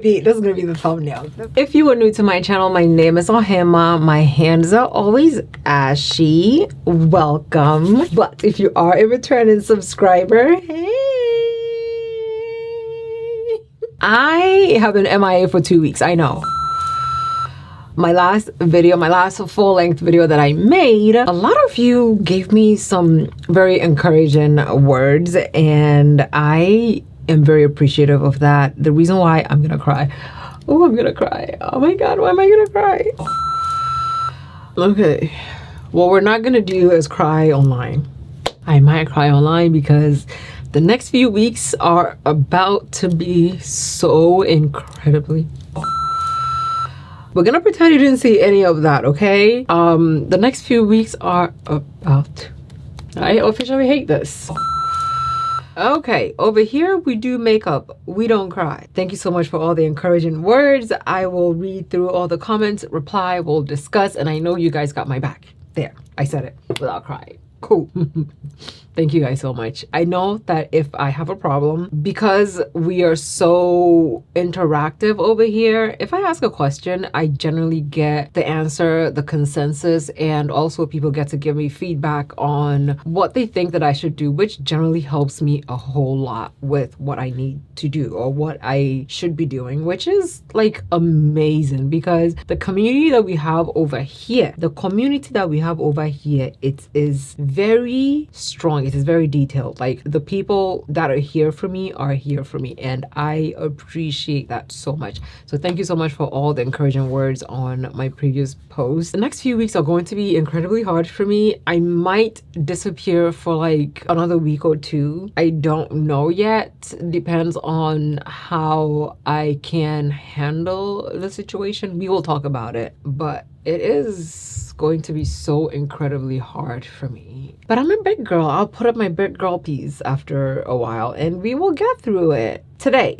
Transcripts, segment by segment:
gonna be the thumbnail. If you are new to my channel, my name is Ohemaa. My hands are always ashy. Welcome. But if you are a returning subscriber, hey, I have been MIA for 2 weeks. I know. My last full-length video that I made, a lot of you gave me some very encouraging words, and I am very appreciative of that. The reason why I'm gonna cry. Oh, I'm gonna cry. Oh my God, why am I gonna cry? Okay, what we're not gonna do is cry online. I might cry online because the next few weeks are about to be so incredibly. We're gonna pretend you didn't see any of that, okay? The next few weeks are about. I officially hate this. Okay, over here we do makeup, we don't cry. Thank you so much for all the encouraging words. I will read through all the comments, reply, we'll discuss, and I know you guys got my back. There, I said it without crying. Cool. Thank you guys so much. I know that if I have a problem, because we are so interactive over here, if I ask a question, I generally get the answer, the consensus, and also people get to give me feedback on what they think that I should do, which generally helps me a whole lot with what I need to do or what I should be doing, which is like amazing because the community that we have over here, it is very strong. It is very detailed. Like the people that are here for me are here for me, and I appreciate that so much. So thank you so much for all the encouraging words on my previous post. The next few weeks are going to be incredibly hard for me. I might disappear for like another week or two. I don't know yet. Depends on how I can handle the situation. We will talk about it, but it is going to be so incredibly hard for me. But I'm a big girl. I'll put up my big girl piece after a while and we will get through it. Today,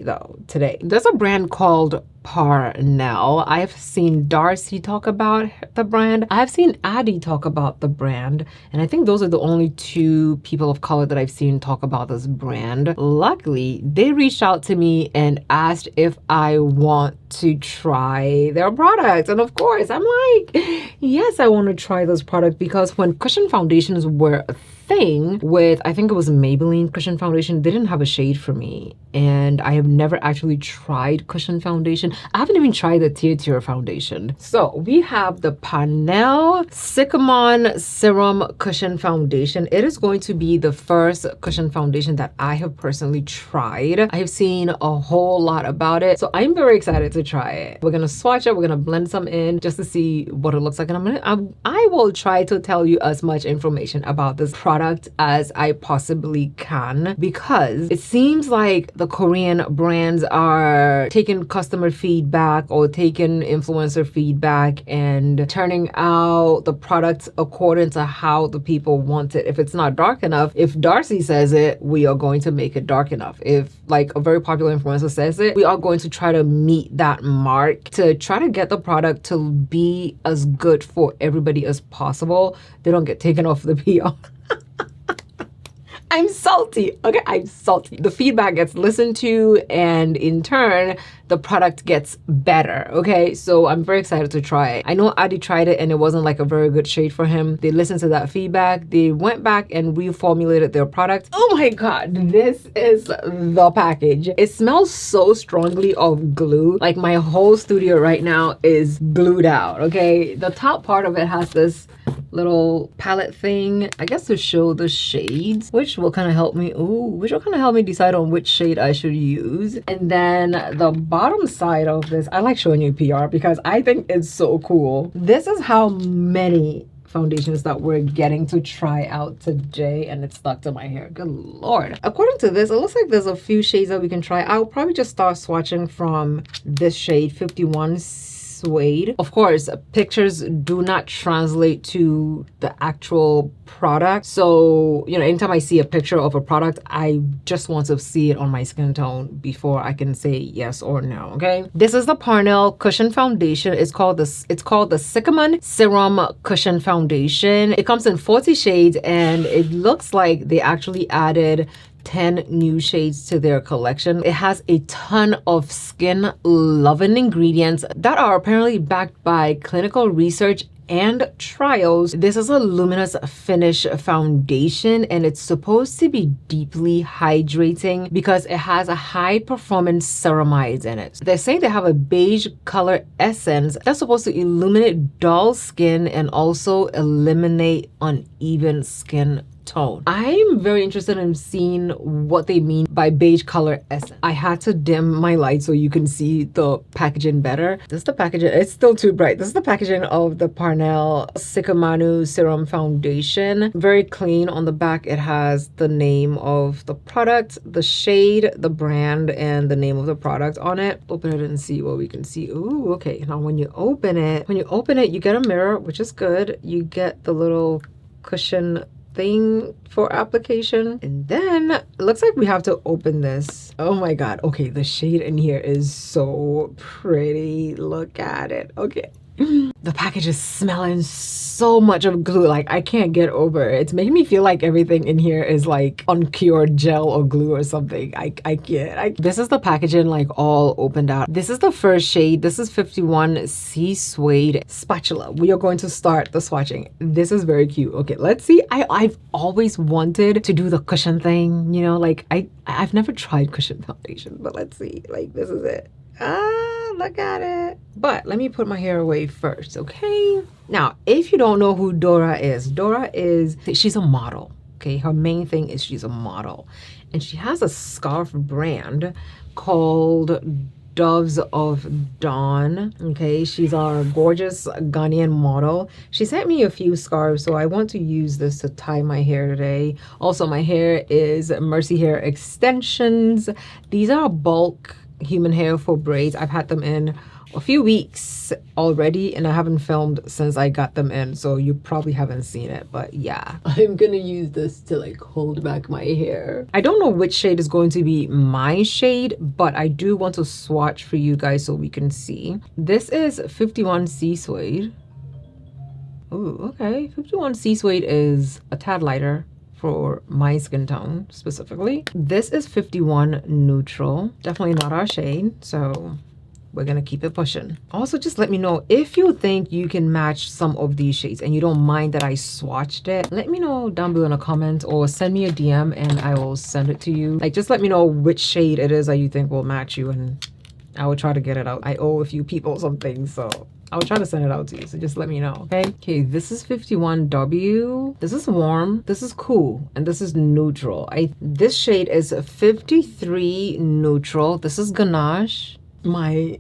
there's a brand called Parnell. I've seen Darcy talk about the brand. I've seen Addie talk about the brand. And I think those are the only two people of color that I've seen talk about this brand. Luckily, they reached out to me and asked if I want to try their products. And of course, I'm like, yes, I want to try those products because when cushion foundations were a thing with, I think it was Maybelline cushion foundation, they didn't have a shade for me. And I have never actually tried cushion foundation. I haven't even tried the Tear foundation. So we have the Parnell Sycamore Serum Cushion Foundation. It is going to be the first cushion foundation that I have personally tried. I have seen a whole lot about it. So I'm very excited to try it. We're gonna swatch it, we're gonna blend some in just to see what it looks like. And I will try to tell you as much information about this product as I possibly can, because it seems like the Korean brands are taking customer feedback or taking influencer feedback and turning out the products according to how the people want it. If it's not dark enough, if Darcy says it, we are going to make it dark enough. If like a very popular influencer says it, we are going to try to meet that mark to try to get the product to be as good for everybody as possible. They don't get taken off the PR. I'm salty. Okay, I'm salty. The feedback gets listened to, and in turn, the product gets better. Okay, so I'm very excited to try it. I know Adi tried it and it wasn't like a very good shade for him. They listened to that feedback. They went back and reformulated their product. Oh my God, this is the package. It smells so strongly of glue. Like my whole studio right now is glued out. Okay, the top part of it has this little palette thing, I guess, to show the shades, which will kind of help me decide on which shade I should use. And then the bottom side of this, I like showing you PR because I think it's so cool. This is how many foundations that we're getting to try out today, and it's stuck to my hair. Good Lord. According to this, it looks like there's a few shades that we can try. I'll probably just start swatching from this shade 51 Suede. Of course, pictures do not translate to the actual product. So, you know, anytime I see a picture of a product, I just want to see it on my skin tone before I can say yes or no, okay? This is the Parnell Cushion Foundation. It's called the Sycamore Serum Cushion Foundation. It comes in 40 shades and it looks like they actually added 10 new shades to their collection. It has a ton of skin loving ingredients that are apparently backed by clinical research and trials. This is a luminous finish foundation, and it's supposed to be deeply hydrating because it has a high performance ceramides in it. They're saying they have a beige color essence that's supposed to illuminate dull skin and also eliminate uneven skin tone. I'm very interested in seeing what they mean by beige color essence. I had to dim my light so you can see the packaging better. This is the packaging. It's still too bright. This is the packaging of the Parnell Sycamanu Serum Foundation. Very clean. On the back, it has the name of the product, the shade, the brand, and the name of the product on it. Open it and see what we can see. Ooh, okay. Now when you open it, you get a mirror, which is good. You get the little cushion thing for application, and then it looks like we have to open this. Oh my god. Okay, the shade in here is so pretty. Look at it. Okay. The package is smelling so much of glue. Like, I can't get over it. It's making me feel like everything in here is like uncured gel or glue or something. I can't. This is the packaging like all opened out. This is the first shade. This is 51 Sea Suede Spatula. We are going to start the swatching. This is very cute. Okay, let's see. I've always wanted to do the cushion thing, you know, like I've never tried cushion foundation, but let's see. Like, this is it. Ah, look at it. But let me put my hair away first, okay? Now, if you don't know who Dora is, she's a model, okay? Her main thing is she's a model. And she has a scarf brand called Doves of Dawn, okay? She's our gorgeous Ghanaian model. She sent me a few scarves, so I want to use this to tie my hair today. Also, my hair is Mercy Hair Extensions. These are bulk human hair for braids. I've had them in a few weeks already, and I haven't filmed since I got them in, so you probably haven't seen it. But yeah, I'm gonna use this to like hold back my hair. I don't know which shade is going to be my shade, but I do want to swatch for you guys so we can see. This is 51 Sea Suede. Ooh, okay. 51 Sea Suede is a tad lighter for my skin tone specifically. This is 51 Neutral. Definitely not our shade, so we're gonna keep it pushing. Also, just let me know if you think you can match some of these shades and you don't mind that I swatched it. Let me know down below in a comment or send me a DM and I will send it to you. Like, just let me know which shade it is that you think will match you, and I will try to get it out. I owe a few people something, so I'll try to send it out to you, so just let me know, okay? Okay, this is 51W. This is warm, this is cool, and this is neutral. This shade is 53 Neutral. This is Ganache. My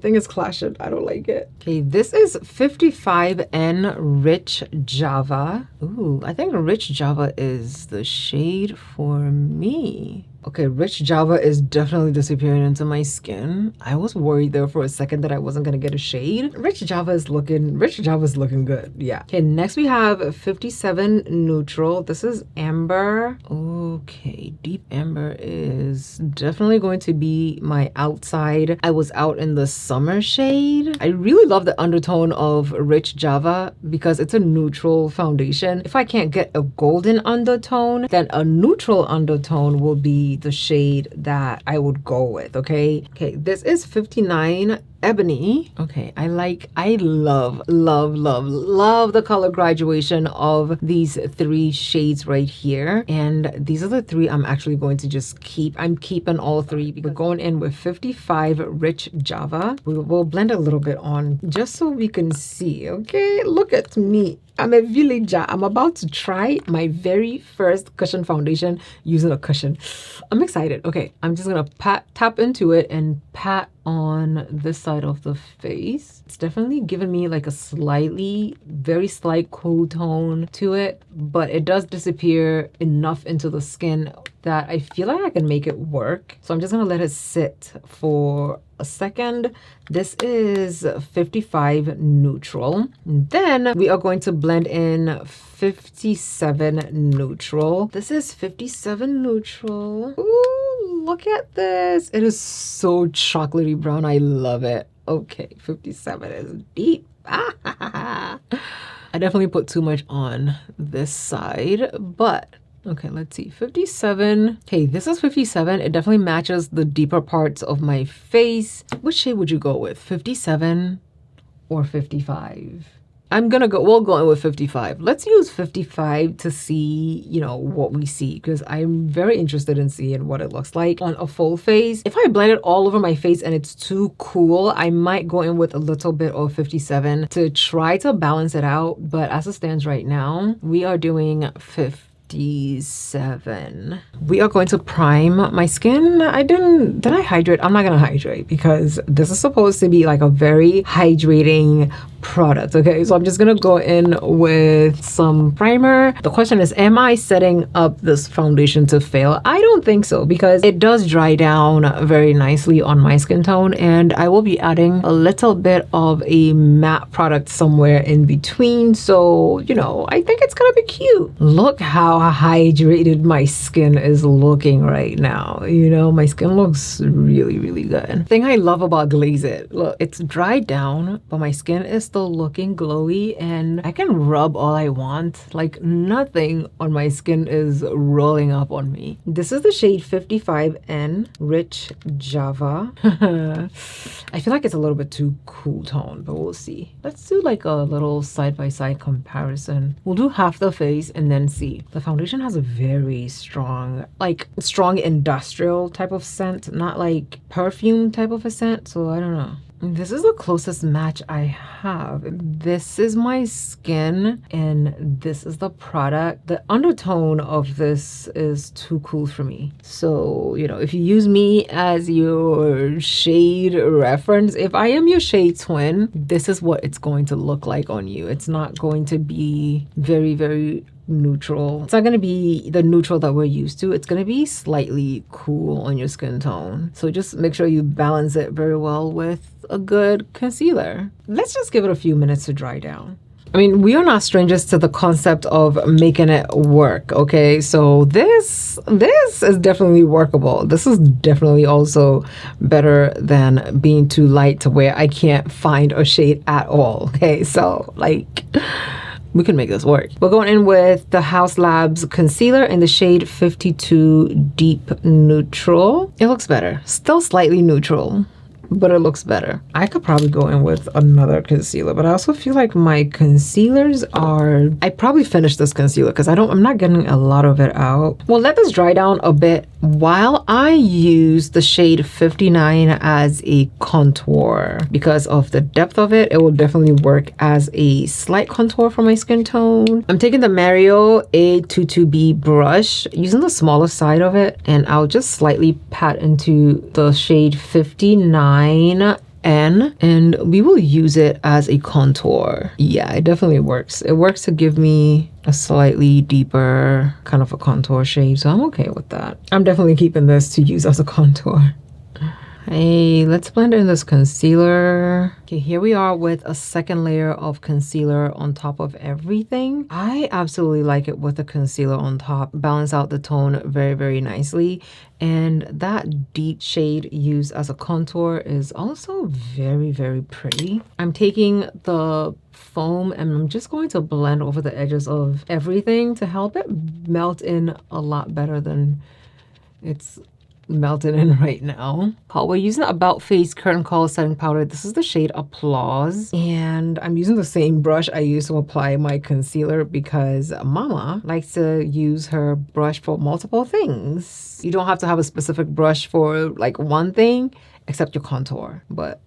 thing is clashing. I don't like it. Okay, this is 55N Rich Java. Ooh, I think Rich Java is the shade for me. Okay, Rich Java is definitely disappearing into my skin. I was worried there for a second that I wasn't gonna get a shade. Rich Java is looking good. Yeah. Okay, next we have 57 Neutral. This is Amber. Okay, Deep Amber is definitely going to be my outside. I was out in the summer shade. I really love the undertone of Rich Java because it's a neutral foundation. If I can't get a golden undertone, then a neutral undertone will be the shade that I would go with, okay? Okay, this is 59 Ebony. Okay, I love the color graduation of these three shades right here. And these are the three I'm actually going to just keep. I'm keeping all three because we're going in with 55 Rich Java. We'll blend a little bit on just so we can see, okay? Look at me. I'm a villager. I'm about to try my very first cushion foundation using a cushion. I'm excited. Okay, I'm just gonna tap into it and pat on this side of the face. It's definitely giving me like a very slight cool tone to it, but it does disappear enough into the skin that I feel like I can make it work. So I'm just gonna let it sit for a second. This is 55 Neutral. Then we are going to blend in 57 Neutral. This is 57 Neutral. Ooh, look at this. It is so chocolatey brown. I love it. Okay, 57 is deep. I definitely put too much on this side, but Okay, let's see. 57. Okay, this is 57. It definitely matches the deeper parts of my face. Which shade would you go with? 57 or 55? We'll go in with 55. Let's use 55 to see, what we see, because I'm very interested in seeing what it looks like on a full face. If I blend it all over my face and it's too cool, I might go in with a little bit of 57 to try to balance it out. But as it stands right now, we are doing 57. We are going to prime my skin. Did I hydrate? I'm not gonna hydrate because this is supposed to be like a very hydrating product. Okay, so I'm just gonna go in with some primer. The question is, am I setting up this foundation to fail? I don't think so, because it does dry down very nicely on my skin tone, and I will be adding a little bit of a matte product somewhere in between. So, I think it's gonna be cute. Look how hydrated my skin is looking right now. My skin looks really, really good. The thing I love about Glaze It, look, it's dried down, but my skin is still looking glowy, and I can rub all I want. Like, nothing on my skin is rolling up on me. This is the shade 55N Rich Java. I feel like it's a little bit too cool tone, but we'll see. Let's do like a little side-by-side comparison. We'll do half the face and then see. The foundation has a very strong industrial type of scent, not like perfume type of a scent, so I don't know. This is the closest match I have. This is my skin and this is the product. The undertone of this is too cool for me. So, if you use me as your shade reference, if I am your shade twin, this is what it's going to look like on you. It's not going to be very, very neutral. It's not going to be the neutral that we're used to. It's going to be slightly cool on your skin tone. So just make sure you balance it very well with a good concealer. Let's just give it a few minutes to dry down. I mean, we are not strangers to the concept of making it work, okay? So this is definitely workable. This is definitely also better than being too light to where I can't find a shade at all, okay? So, we can make this work. We're going in with the Haus Labs concealer in the shade 52 Deep Neutral. It looks better. Still slightly neutral, but it looks better. I could probably go in with another concealer, but I also feel like my concealers I probably finished this concealer because I'm not getting a lot of it out. We'll let this dry down a bit while I use the shade 59 as a contour. Because of the depth of it, it will definitely work as a slight contour for my skin tone. I'm taking the Mario A22B brush, using the smaller side of it, and I'll just slightly pat into the shade 59 N, and we will use it as a contour. Yeah, it definitely works. It works to give me a slightly deeper kind of a contour shade, so I'm okay with that. I'm definitely keeping this to use as a contour. Hey, let's blend in this concealer. Okay, here we are with a second layer of concealer on top of everything. I absolutely like it with the concealer on top. Balance out the tone very, very nicely. And that deep shade used as a contour is also very, very pretty. I'm taking the foam and I'm just going to blend over the edges of everything to help it melt in a lot better than it's melted in right now. We're using About Face Curtain Call setting powder. This is the shade Applause, and I'm using the same brush I use to apply my concealer because Mama likes to use her brush for multiple things. You don't have to have a specific brush for like one thing except your contour, but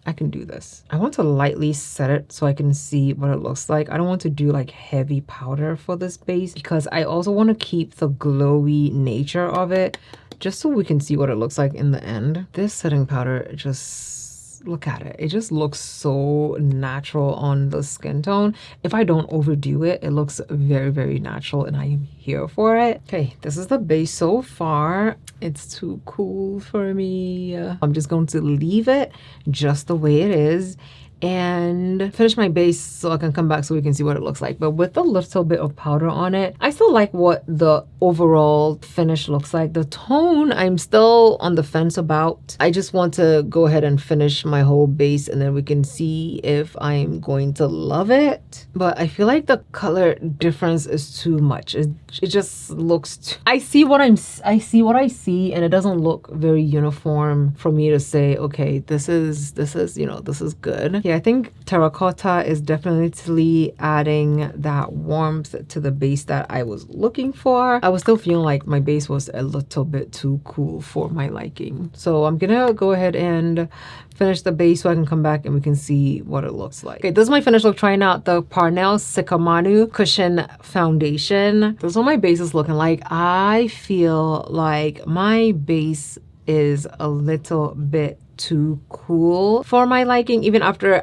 I can do this. I want to lightly set it so I can see what it looks like. I don't want to do like heavy powder for this base because I also want to keep the glowy nature of it, just so we can see what it looks like in the end. This setting powder, just look at it. It just looks so natural on the skin tone. If I don't overdo it, it looks very, very natural and I am here for it. Okay, this is the base so far. It's too cool for me. I'm just going to leave it just the way it is. and finish my base so I can come back so we can see what it looks like. But with a little bit of powder on it, I still like what the overall finish looks like. The tone, I'm still on the fence about. I just want to go ahead and finish my whole base and then we can see if I'm going to love it. But I feel like the color difference is too much. It just looks I see what I see, and it doesn't look very uniform for me to say, okay, this is you know, this is good. Yeah, I think terracotta is definitely adding that warmth to the base that I was looking for. I was still feeling like my base was a little bit too cool for my liking. So I'm gonna go ahead and finish the base so I can come back and we can see what it looks like. Okay, this is my finished look trying out the Parnell Sycamanu Cushion Foundation. This is what my base is looking like. I feel like my base is a little bit too cool for my liking. Even after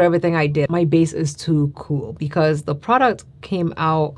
everything I did, my base is too cool because the product came out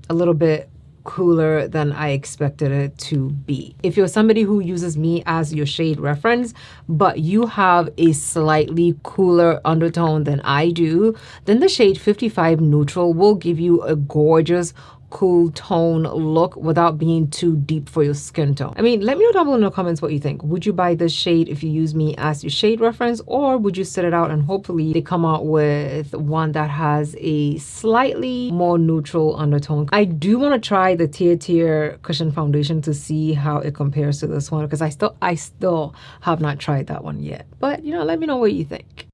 a little bit cooler than I expected it to be. If you're somebody who uses me as your shade reference, but you have a slightly cooler undertone than I do, then the shade 55 Neutral will give you a gorgeous cool tone look without being too deep for your skin tone. I mean, let me know down below in the comments what you think. Would you buy this shade if you use me as your shade reference, or would you sit it out and hopefully they come out with one that has a slightly more neutral undertone? I do want to try the Tier Cushion Foundation to see how it compares to this one because I still have not tried that one yet. But you know, let me know what you think.